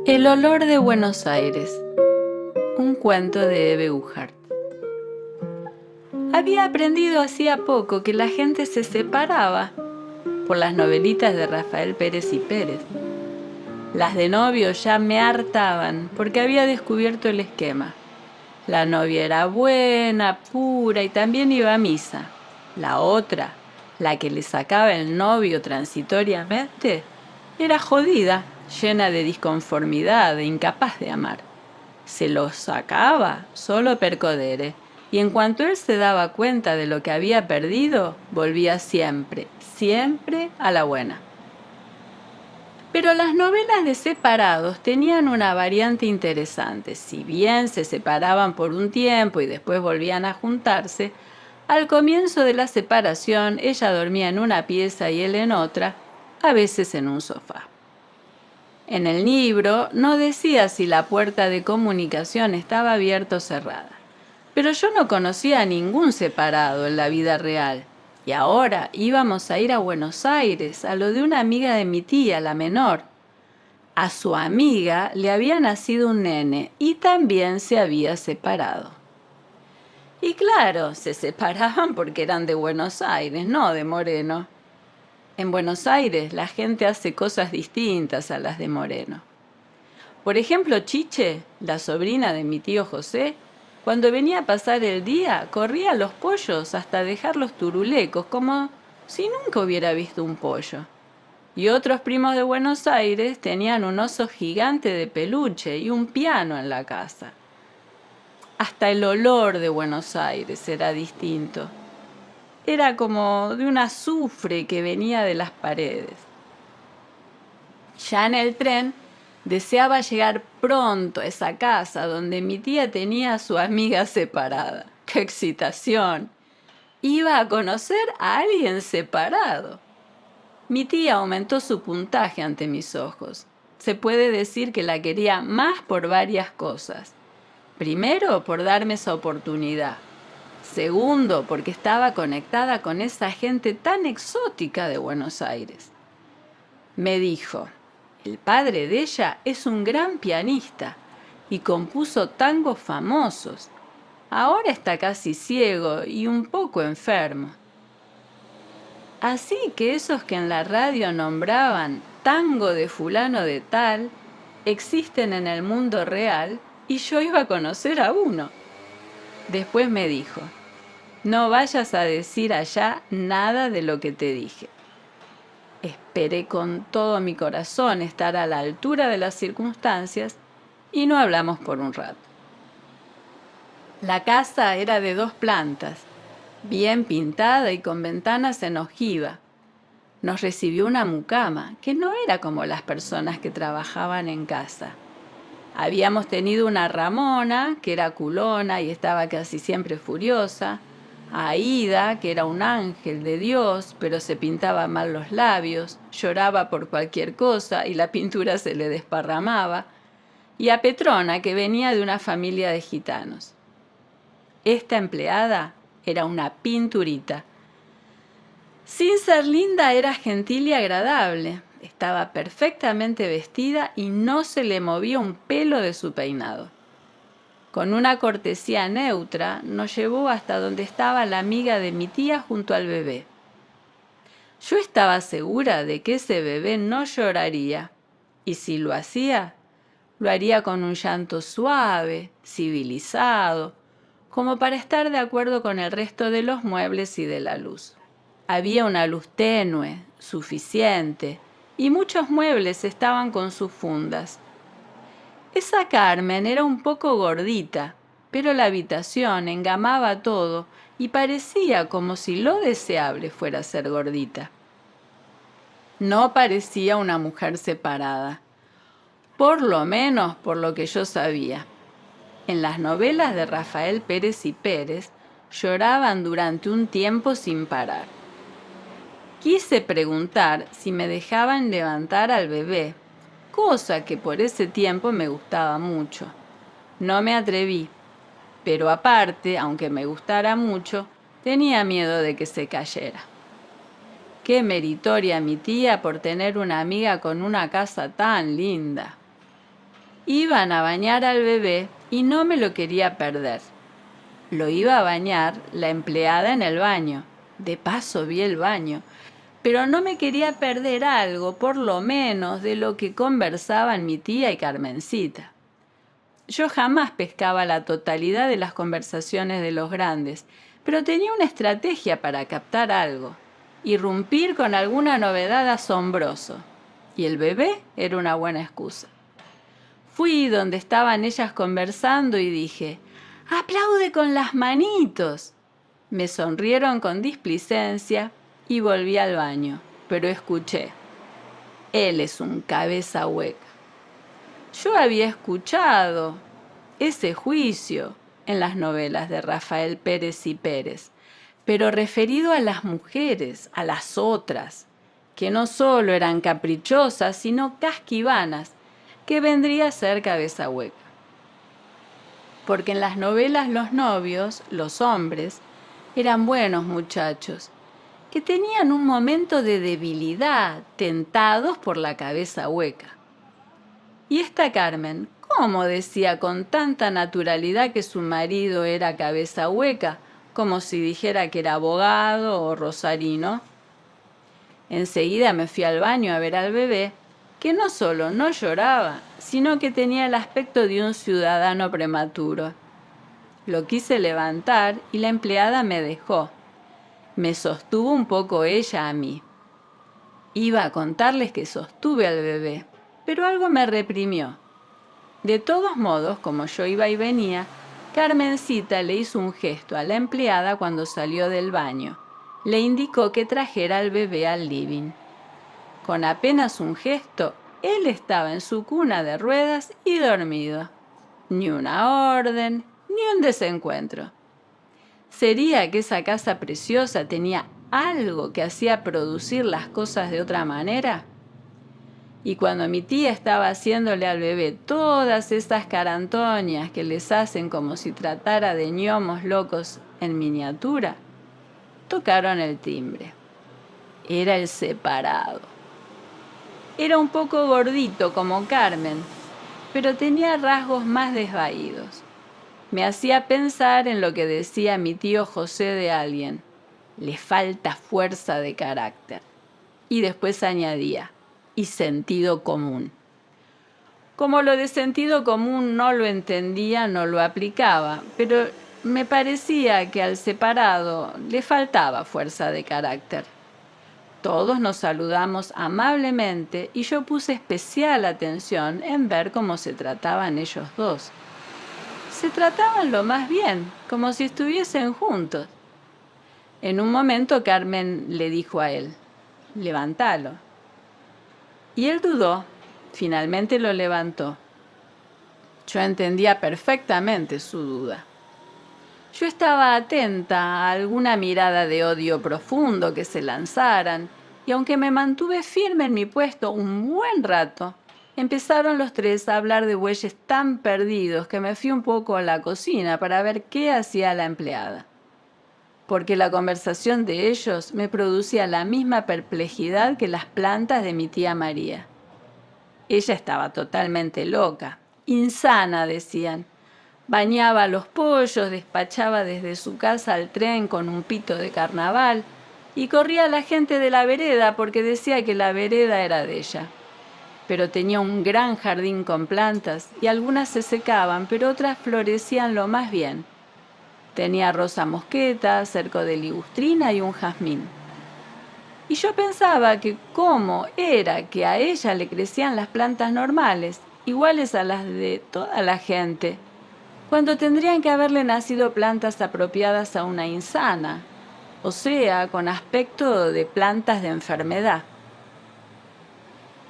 El olor de Buenos Aires. Un cuento de Eve Uhart. Había aprendido hacía poco que la gente se separaba por las novelitas de Rafael Pérez y Pérez. Las de novio ya me hartaban porque había descubierto el esquema. La novia era buena, pura y también iba a misa. La otra, la que le sacaba el novio transitoriamente, era jodida, llena de disconformidad e incapaz de amar. Se lo sacaba solo per codere, y en cuanto él se daba cuenta de lo que había perdido, volvía siempre, siempre a la buena. Pero las novelas de separados tenían una variante interesante. Si bien se separaban por un tiempo y después volvían a juntarse, al comienzo de la separación ella dormía en una pieza y él en otra, a veces en un sofá. En el libro no decía si la puerta de comunicación estaba abierta o cerrada, pero yo no conocía a ningún separado en la vida real. Y ahora íbamos a ir a Buenos Aires, a lo de una amiga de mi tía, la menor. A su amiga le había nacido un nene y también se había separado. Y claro, se separaban porque eran de Buenos Aires, no de Moreno. En Buenos Aires la gente hace cosas distintas a las de Moreno. Por ejemplo, Chiche, la sobrina de mi tío José, cuando venía a pasar el día, corría a los pollos hasta dejarlos turulecos, como si nunca hubiera visto un pollo. Y otros primos de Buenos Aires tenían un oso gigante de peluche y un piano en la casa. Hasta el olor de Buenos Aires era distinto. Era como de un azufre que venía de las paredes. Ya en el tren, deseaba llegar pronto a esa casa donde mi tía tenía a su amiga separada. ¡Qué excitación! Iba a conocer a alguien separado. Mi tía aumentó su puntaje ante mis ojos. Se puede decir que la quería más por varias cosas. Primero, por darme esa oportunidad. Segundo, porque estaba conectada con esa gente tan exótica de Buenos Aires. Me dijo, el padre de ella es un gran pianista y compuso tangos famosos. Ahora está casi ciego y un poco enfermo. Así que esos que en la radio nombraban tango de fulano de tal, existen en el mundo real y yo iba a conocer a uno. Después me dijo, no vayas a decir allá nada de lo que te dije. Esperé con todo mi corazón estar a la altura de las circunstancias y no hablamos por un rato. La casa era de 2 plantas, bien pintada y con ventanas en ojiva. Nos recibió una mucama, que no era como las personas que trabajaban en casa. Habíamos tenido una Ramona, que era culona y estaba casi siempre furiosa, a Aida, que era un ángel de Dios, pero se pintaba mal los labios, lloraba por cualquier cosa y la pintura se le desparramaba, y a Petrona, que venía de una familia de gitanos. Esta empleada era una pinturita. Sin ser linda, era gentil y agradable. Estaba perfectamente vestida y no se le movía un pelo de su peinado. Con una cortesía neutra, nos llevó hasta donde estaba la amiga de mi tía junto al bebé. Yo estaba segura de que ese bebé no lloraría, y si lo hacía, lo haría con un llanto suave, civilizado, como para estar de acuerdo con el resto de los muebles y de la luz. Había una luz tenue, suficiente, y muchos muebles estaban con sus fundas. Esa Carmen era un poco gordita, pero la habitación engamaba todo y parecía como si lo deseable fuera ser gordita. No parecía una mujer separada, por lo menos por lo que yo sabía. En las novelas de Rafael Pérez y Pérez lloraban durante un tiempo sin parar. Quise preguntar si me dejaban levantar al bebé, cosa que por ese tiempo me gustaba mucho. No me atreví, pero aparte, aunque me gustara mucho, tenía miedo de que se cayera. Qué meritoria mi tía por tener una amiga con una casa tan linda. Iban a bañar al bebé y no me lo quería perder. Lo iba a bañar la empleada en el baño. De paso vi el baño, pero no me quería perder algo, por lo menos, de lo que conversaban mi tía y Carmencita. Yo jamás pescaba la totalidad de las conversaciones de los grandes, pero tenía una estrategia para captar algo, irrumpir con alguna novedad asombroso. Y el bebé era una buena excusa. Fui donde estaban ellas conversando y dije, ¡aplaude con las manitos! Me sonrieron con displicencia y volví al baño, pero escuché, él es un cabeza hueca. Yo había escuchado ese juicio en las novelas de Rafael Pérez y Pérez, pero referido a las mujeres, a las otras, que no solo eran caprichosas, sino casquivanas, que vendría a ser cabeza hueca. Porque en las novelas los novios, los hombres, eran buenos muchachos, que tenían un momento de debilidad, tentados por la cabeza hueca. Y esta Carmen, ¿cómo decía con tanta naturalidad que su marido era cabeza hueca, como si dijera que era abogado o rosarino? Enseguida me fui al baño a ver al bebé, que no solo no lloraba, sino que tenía el aspecto de un ciudadano prematuro. Lo quise levantar y la empleada me dejó. Me sostuvo un poco ella a mí. Iba a contarles que sostuve al bebé, pero algo me reprimió. De todos modos, como yo iba y venía, Carmencita le hizo un gesto a la empleada cuando salió del baño. Le indicó que trajera al bebé al living. Con apenas un gesto, él estaba en su cuna de ruedas y dormido. Ni una orden, ni un desencuentro. ¿Sería que esa casa preciosa tenía algo que hacía producir las cosas de otra manera? Y cuando mi tía estaba haciéndole al bebé todas esas carantoñas que les hacen como si tratara de ñomos locos en miniatura, tocaron el timbre. Era el separado. Era un poco gordito como Carmen, pero tenía rasgos más desvaídos. Me hacía pensar en lo que decía mi tío José de alguien. Le falta fuerza de carácter. Y después añadía, y sentido común. Como lo de sentido común no lo entendía, no lo aplicaba, pero me parecía que al separado le faltaba fuerza de carácter. Todos nos saludamos amablemente y yo puse especial atención en ver cómo se trataban ellos dos. Se trataban lo más bien, como si estuviesen juntos. En un momento Carmen le dijo a él, «Levántalo». Y él dudó, finalmente lo levantó. Yo entendía perfectamente su duda. Yo estaba atenta a alguna mirada de odio profundo que se lanzaran, y aunque me mantuve firme en mi puesto un buen rato, empezaron los tres a hablar de bueyes tan perdidos que me fui un poco a la cocina para ver qué hacía la empleada. Porque la conversación de ellos me producía la misma perplejidad que las plantas de mi tía María. Ella estaba totalmente loca, insana, decían. Bañaba a los pollos, despachaba desde su casa al tren con un pito de carnaval y corría a la gente de la vereda porque decía que la vereda era de ella. Pero tenía un gran jardín con plantas y algunas se secaban, pero otras florecían lo más bien. Tenía rosa mosqueta, cerco de ligustrina y un jazmín. Y yo pensaba que cómo era que a ella le crecían las plantas normales, iguales a las de toda la gente, cuando tendrían que haberle nacido plantas apropiadas a una insana, o sea, con aspecto de plantas de enfermedad.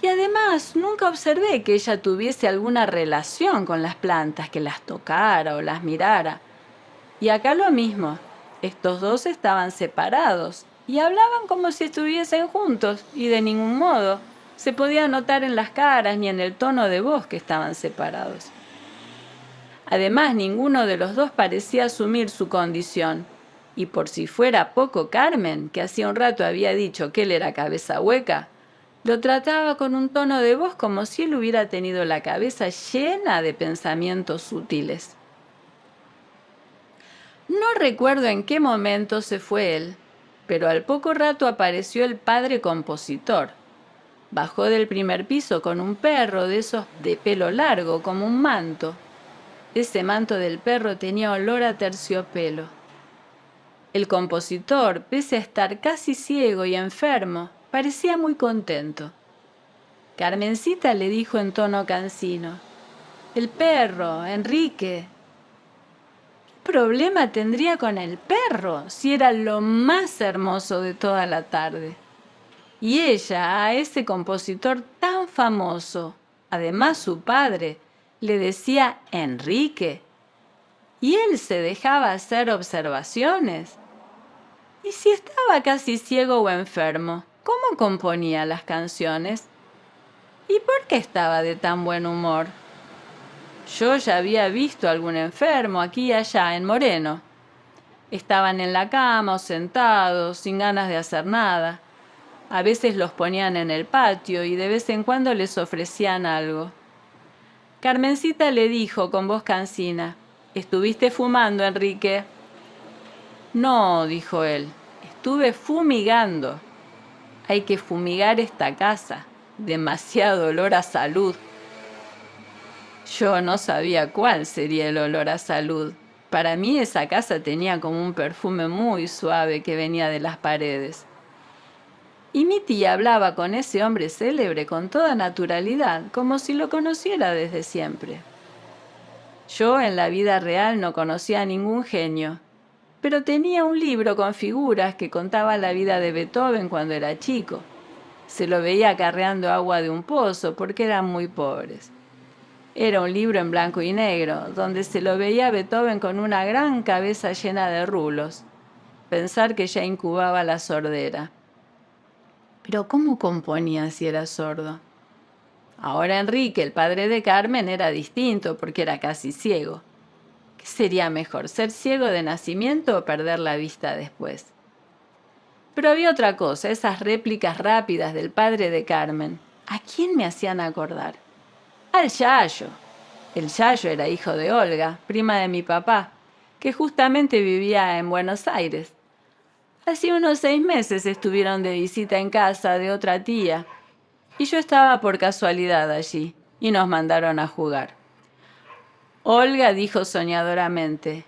Y además nunca observé que ella tuviese alguna relación con las plantas, que las tocara o las mirara. Y acá lo mismo, estos dos estaban separados y hablaban como si estuviesen juntos y de ningún modo se podía notar en las caras ni en el tono de voz que estaban separados. Además, ninguno de los dos parecía asumir su condición, y por si fuera poco Carmen, que hacía un rato había dicho que él era cabeza hueca, Lo trataba con un tono de voz como si él hubiera tenido la cabeza llena de pensamientos sutiles. No recuerdo en qué momento se fue él, pero al poco rato apareció el padre compositor. Bajó del primer piso con un perro de esos de pelo largo, como un manto. Ese manto del perro tenía olor a terciopelo. El compositor, pese a estar casi ciego y enfermo, parecía muy contento. Carmencita le dijo en tono cansino: «El perro, Enrique». ¿Qué problema tendría con el perro si era lo más hermoso de toda la tarde? Y ella, a ese compositor tan famoso, además su padre, le decía Enrique, y él se dejaba hacer observaciones. ¿Y si estaba casi ciego o enfermo, cómo componía las canciones? ¿Y por qué estaba de tan buen humor? Yo ya había visto a algún enfermo aquí y allá en Moreno. Estaban en la cama o sentados, sin ganas de hacer nada. A veces los ponían en el patio y de vez en cuando les ofrecían algo. Carmencita le dijo con voz cansina: «¿Estuviste fumando, Enrique?» «No», dijo él, «estuve fumigando». «Hay que fumigar esta casa. Demasiado olor a salud». Yo no sabía cuál sería el olor a salud. Para mí esa casa tenía como un perfume muy suave que venía de las paredes. Y mi tía hablaba con ese hombre célebre con toda naturalidad, como si lo conociera desde siempre. Yo en la vida real no conocía a ningún genio, pero tenía un libro con figuras que contaba la vida de Beethoven cuando era chico. Se lo veía acarreando agua de un pozo porque eran muy pobres. Era un libro en blanco y negro, donde se lo veía a Beethoven con una gran cabeza llena de rulos. Pensar que ya incubaba la sordera. Pero ¿cómo componía si era sordo? Ahora Enrique, el padre de Carmen, era distinto porque era casi ciego. ¿Qué sería mejor, ser ciego de nacimiento o perder la vista después? Pero había otra cosa, esas réplicas rápidas del padre de Carmen. ¿A quién me hacían acordar? Al Yayo. El Yayo era hijo de Olga, prima de mi papá, que justamente vivía en Buenos Aires. Hace unos 6 meses estuvieron de visita en casa de otra tía, y yo estaba por casualidad allí, y nos mandaron a jugar. Olga dijo soñadoramente: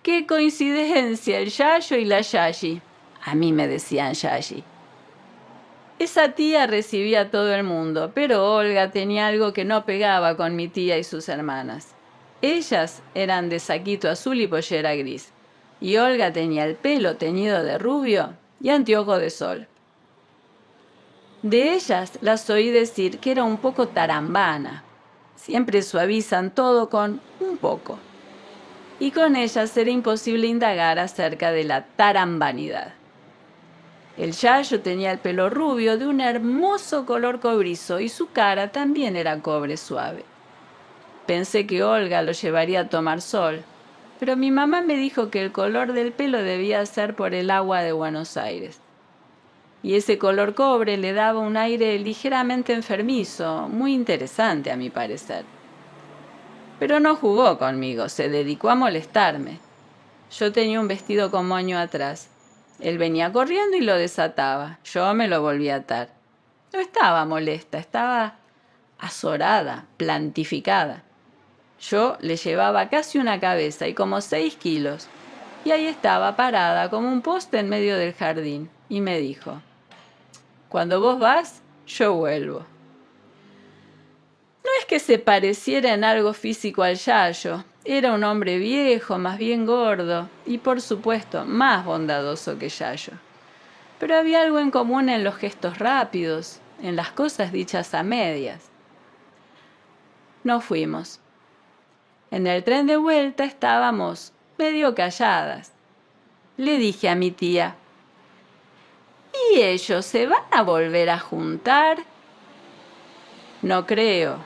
«¡Qué coincidencia, el Yayo y la Yayi!». A mí me decían Yayi. Esa tía recibía a todo el mundo, pero Olga tenía algo que no pegaba con mi tía y sus hermanas. Ellas eran de saquito azul y pollera gris, y Olga tenía el pelo teñido de rubio y anteojo de sol. De ellas las oí decir que era un poco tarambana. Siempre suavizan todo con un poco. Y con ellas era imposible indagar acerca de la tarambanidad. El Yayo tenía el pelo rubio de un hermoso color cobrizo y su cara también era cobre suave. Pensé que Olga lo llevaría a tomar sol, pero mi mamá me dijo que el color del pelo debía ser por el agua de Buenos Aires. Y ese color cobre le daba un aire ligeramente enfermizo, muy interesante a mi parecer. Pero no jugó conmigo, se dedicó a molestarme. Yo tenía un vestido con moño atrás. Él venía corriendo y lo desataba. Yo me lo volví a atar. No estaba molesta, estaba azorada, plantificada. Yo le llevaba casi una cabeza y como 6 kilos. Y ahí estaba parada como un poste en medio del jardín. Y me dijo: «Cuando vos vas, yo vuelvo». No es que se pareciera en algo físico al Yayo. Era un hombre viejo, más bien gordo, y por supuesto más bondadoso que Yayo. Pero había algo en común en los gestos rápidos, en las cosas dichas a medias. Nos fuimos. En el tren de vuelta estábamos medio calladas. Le dije a mi tía: «¿Y ellos se van a volver a juntar?». «No creo»,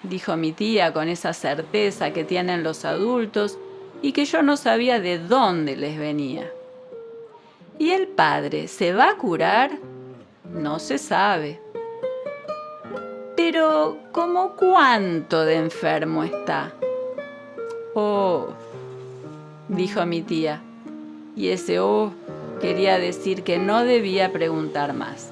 dijo mi tía con esa certeza que tienen los adultos y que yo no sabía de dónde les venía. «¿Y el padre se va a curar?». «No se sabe». Pero, ¿cómo cuánto de enfermo está? Oh, dijo mi tía, y ese oh quería decir que no debía preguntar más.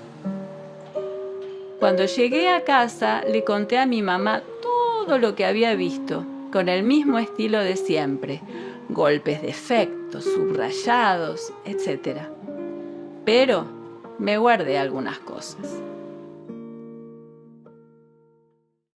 Cuando llegué a casa, le conté a mi mamá todo lo que había visto, con el mismo estilo de siempre, golpes de efecto, subrayados, etc. Pero me guardé algunas cosas.